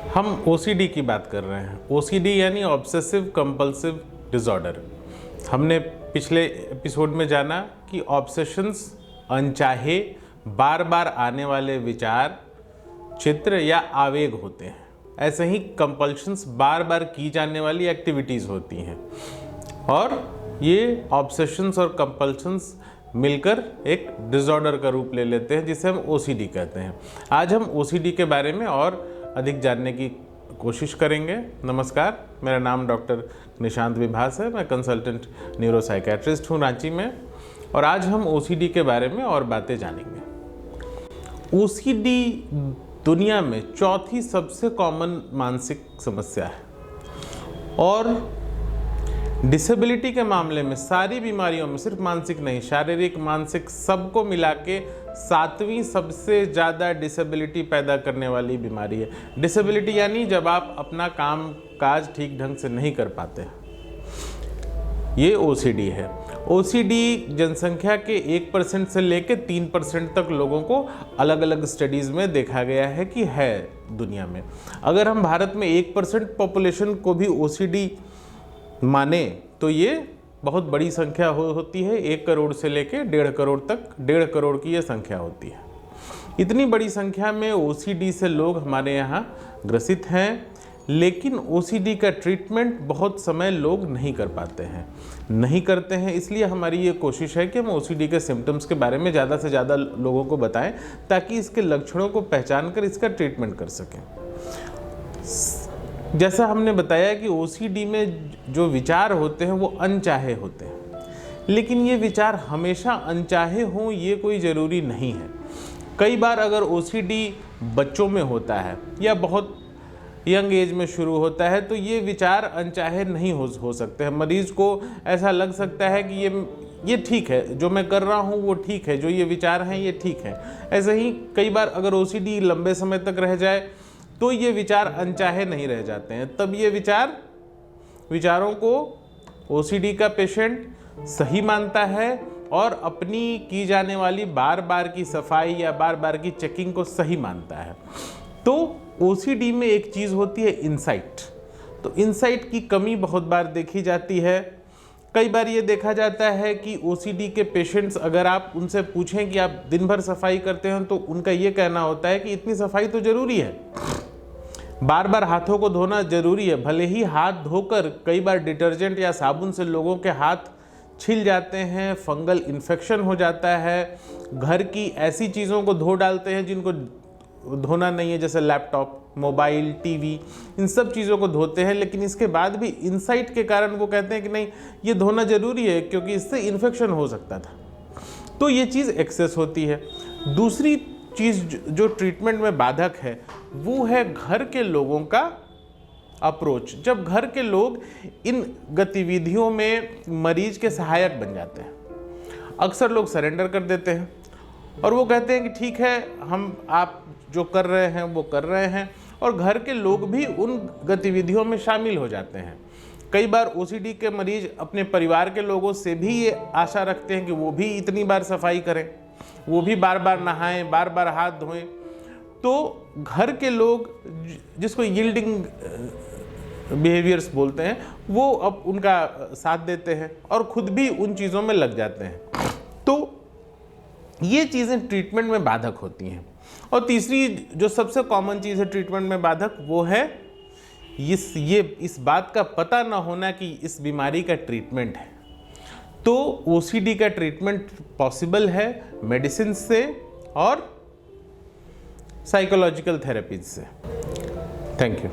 हम OCD की बात कर रहे हैं। OCD यानी ऑब्सेसिव कंपल्सिव डिसऑर्डर। हमने पिछले एपिसोड में जाना कि ऑब्सेशंस अनचाहे बार बार आने वाले विचार, चित्र या आवेग होते हैं। ऐसे ही कंपल्शंस बार बार की जाने वाली एक्टिविटीज़ होती हैं और ये ऑब्सेशंस और कंपल्शंस मिलकर एक डिसऑर्डर का रूप ले लेते हैं जिसे हम OCD कहते हैं। आज हम OCD के बारे में और अधिक जानने की कोशिश करेंगे। नमस्कार, मेरा नाम डॉक्टर निशांत विभास है। मैं कंसल्टेंट न्यूरोसाइकेट्रिस्ट हूँ रांची में और आज हम OCD के बारे में और बातें जानेंगे। OCD दुनिया में चौथी सबसे कॉमन मानसिक समस्या है और डिसेबिलिटी के मामले में सारी बीमारियों में, सिर्फ मानसिक नहीं, शारीरिक मानसिक सबको मिला के 7वीं सबसे ज़्यादा डिसेबिलिटी पैदा करने वाली बीमारी है। डिसेबिलिटी यानी जब आप अपना काम काज ठीक ढंग से नहीं कर पाते, ये OCD है। OCD जनसंख्या के 1% से लेकर 3% तक लोगों को अलग अलग स्टडीज़ में देखा गया है कि है दुनिया में। अगर हम भारत में 1% पॉपुलेशन को भी OCD माने तो ये बहुत बड़ी संख्या होती है। 1 करोड़ से लेके 1.5 करोड़ तक, 1.5 करोड़ की ये संख्या होती है। इतनी बड़ी संख्या में OCD से लोग हमारे यहाँ ग्रसित हैं, लेकिन OCD का ट्रीटमेंट बहुत समय लोग नहीं कर पाते हैं, नहीं करते हैं। इसलिए हमारी ये कोशिश है कि हम OCD के सिम्टम्स के बारे में ज़्यादा से ज़्यादा लोगों को बताएं ताकि इसके लक्षणों को पहचान कर इसका ट्रीटमेंट कर सकें। जैसा हमने बताया कि OCD में जो विचार होते हैं वो अनचाहे होते हैं, लेकिन ये विचार हमेशा अनचाहे हों ये कोई ज़रूरी नहीं है। कई बार अगर OCD बच्चों में होता है या बहुत यंग एज में शुरू होता है तो ये विचार अनचाहे नहीं हो सकते हैं। मरीज़ को ऐसा लग सकता है कि ये ठीक है, जो मैं कर रहा हूँ वो ठीक है, जो ये विचार हैं ये ठीक है। ऐसे ही कई बार अगर OCD लंबे समय तक रह जाए तो ये विचार अनचाहे नहीं रह जाते हैं। तब ये विचारों को OCD का पेशेंट सही मानता है और अपनी की जाने वाली बार बार की सफाई या बार बार की चेकिंग को सही मानता है। तो OCD में एक चीज़ होती है इंसाइट। तो इंसाइट की कमी बहुत बार देखी जाती है। कई बार ये देखा जाता है कि OCD के पेशेंट्स, अगर आप उनसे पूछें कि आप दिन भर सफाई करते हैं तो उनका ये कहना होता है कि इतनी सफाई तो ज़रूरी है, बार बार हाथों को धोना ज़रूरी है। भले ही हाथ धोकर कई बार डिटर्जेंट या साबुन से लोगों के हाथ छिल जाते हैं, फंगल इन्फेक्शन हो जाता है, घर की ऐसी चीज़ों को धो डालते हैं जिनको धोना नहीं है, जैसे लैपटॉप, मोबाइल, टीवी, इन सब चीज़ों को धोते हैं, लेकिन इसके बाद भी इंसाइट के कारण वो कहते हैं कि नहीं, ये धोना ज़रूरी है क्योंकि इससे इन्फेक्शन हो सकता था। तो ये चीज़ एक्सेस होती है। दूसरी चीज़ जो ट्रीटमेंट में बाधक है वो है घर के लोगों का अप्रोच। जब घर के लोग इन गतिविधियों में मरीज के सहायक बन जाते हैं, अक्सर लोग सरेंडर कर देते हैं और वो कहते हैं कि ठीक है, आप जो कर रहे हैं वो कर रहे हैं, और घर के लोग भी उन गतिविधियों में शामिल हो जाते हैं। कई बार OCD के मरीज अपने परिवार के लोगों से भी ये आशा रखते हैं कि वो भी इतनी बार सफाई करें, वो भी बार बार नहाएं, बार बार हाथ धोएं। तो घर के लोग, जिसको यील्डिंग बिहेवियर्स बोलते हैं, वो अब उनका साथ देते हैं और खुद भी उन चीज़ों में लग जाते हैं। तो ये चीज़ें ट्रीटमेंट में बाधक होती हैं। और तीसरी जो सबसे कॉमन चीज़ है ट्रीटमेंट में बाधक, वो है इस बात का पता ना होना कि इस बीमारी का ट्रीटमेंट है। तो OCD का ट्रीटमेंट पॉसिबल है मेडिसिन से और साइकोलॉजिकल थेरेपीज से। Thank you.